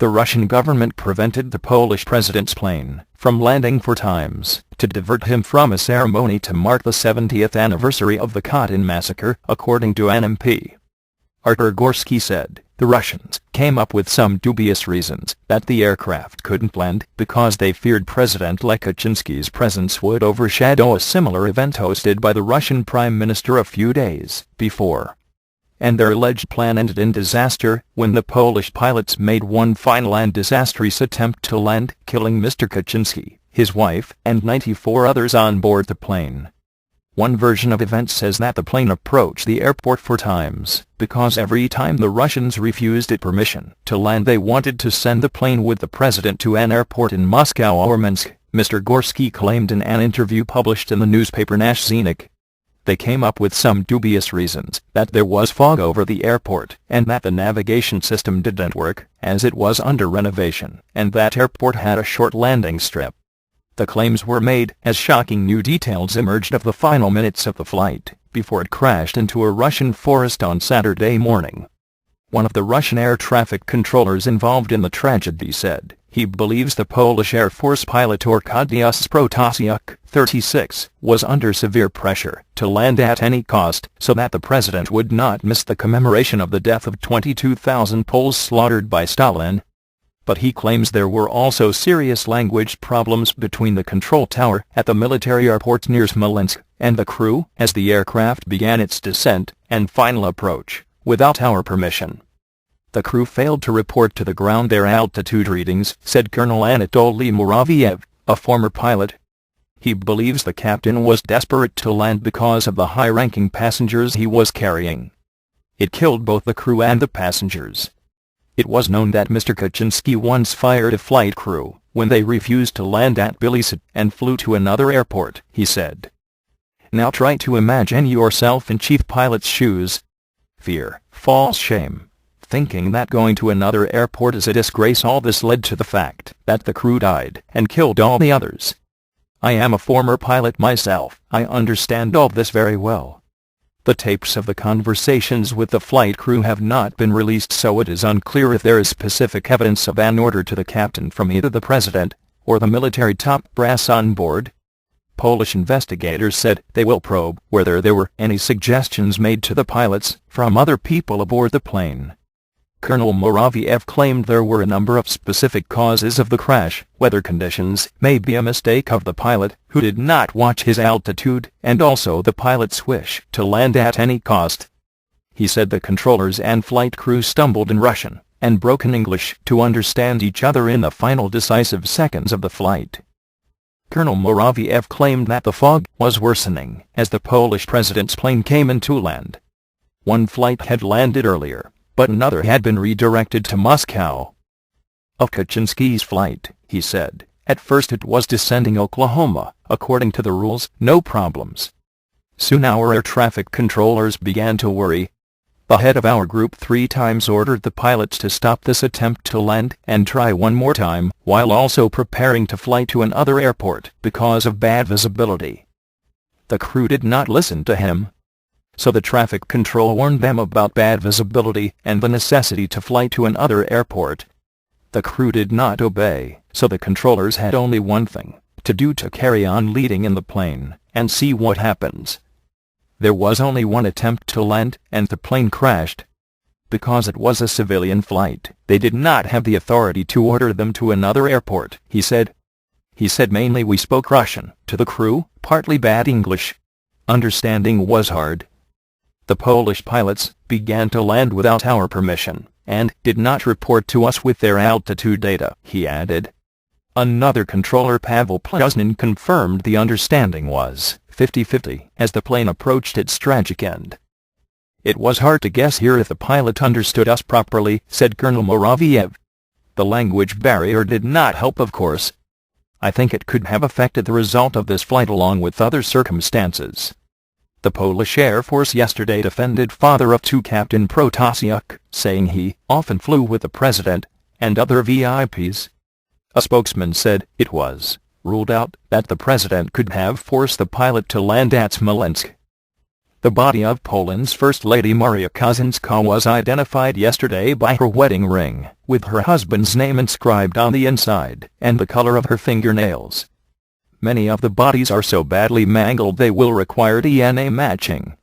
The Russian government prevented the Polish president's plane from landing 4 times to divert him from a ceremony to mark the 70th anniversary of the Katyn massacre, according to an MP. Artur Gorski said, the Russians came up with some dubious reasons that the aircraft couldn't land because they feared President Lech Kaczynski's presence would overshadow a similar event hosted by the Russian Prime Minister a few days before. And their alleged plan ended in disaster when the Polish pilots made one final and disastrous attempt to land, killing Mr. Kaczynski, his wife, and 94 others on board the plane. One version of events says that the plane approached the airport 4 times, because every time the Russians refused it permission to land they wanted to send the plane with the president to an airport in Moscow or Minsk, Mr. Gorski claimed in an interview published in the newspaper Nasz Dziennik. They came up with some dubious reasons, that there was fog over the airport, and that the navigation system didn't work, as it was under renovation, and that airport had a short landing strip. The claims were made as shocking new details emerged of the final minutes of the flight, before it crashed into a Russian forest on Saturday morning. One of the Russian air traffic controllers involved in the tragedy said, he believes the Polish Air Force pilot Arkadiusz Protasiuk, 36, was under severe pressure to land at any cost so that the president would not miss the commemoration of the death of 22,000 Poles slaughtered by Stalin. But he claims there were also serious language problems between the control tower at the military airport near Smolensk and the crew as the aircraft began its descent and final approach, without our permission. The crew failed to report to the ground their altitude readings, said Colonel Anatoly Muraviev, a former pilot. He believes the captain was desperate to land because of the high-ranking passengers he was carrying. It killed both the crew and the passengers. It was known that Mr. Kaczynski once fired a flight crew when they refused to land at Tbilisi and flew to another airport, he said. Now try to imagine yourself in chief pilot's shoes. Fear, false shame, thinking that going to another airport is a disgrace. All this led to the fact that the crew died and killed all the others. I am a former pilot myself. I understand all this very well. The tapes of the conversations with the flight crew have not been released, so it is unclear if there is specific evidence of an order to the captain from either the president or the military top brass on board. Polish investigators said they will probe whether there were any suggestions made to the pilots from other people aboard the plane. Colonel Muraviev claimed there were a number of specific causes of the crash, weather conditions, maybe a mistake of the pilot who did not watch his altitude, and also the pilot's wish to land at any cost. He said the controllers and flight crew stumbled in Russian and broken English to understand each other in the final decisive seconds of the flight. Colonel Muraviev claimed that the fog was worsening as the Polish president's plane came into land. One flight had landed earlier, but another had been redirected to Moscow. Of Kaczynski's flight, he said, at first it was descending Oklahoma, according to the rules, no problems. Soon our air traffic controllers began to worry. The head of our group 3 times ordered the pilots to stop this attempt to land and try one more time, while also preparing to fly to another airport because of bad visibility. The crew did not listen to him. So the traffic control warned them about bad visibility and the necessity to fly to another airport. The crew did not obey, so the controllers had only one thing to do: to carry on leading in the plane and see what happens. There was only one attempt to land, and the plane crashed. Because it was a civilian flight, they did not have the authority to order them to another airport, he said. He said mainly we spoke Russian to the crew, partly bad English. Understanding was hard. The Polish pilots began to land without our permission, and did not report to us with their altitude data, he added. Another controller, Pavel Pluznin, confirmed the understanding was 50-50 as the plane approached its tragic end. It was hard to guess here if the pilot understood us properly, said Colonel Muraviev. The language barrier did not help, of course. I think it could have affected the result of this flight along with other circumstances. The Polish Air Force yesterday defended father of 2 Captain Protasiuk, saying he often flew with the president and other VIPs. A spokesman said it was ruled out that the president could have forced the pilot to land at Smolensk. The body of Poland's First Lady Maria Kaczynska was identified yesterday by her wedding ring, with her husband's name inscribed on the inside, and the color of her fingernails. Many of the bodies are so badly mangled they will require DNA matching.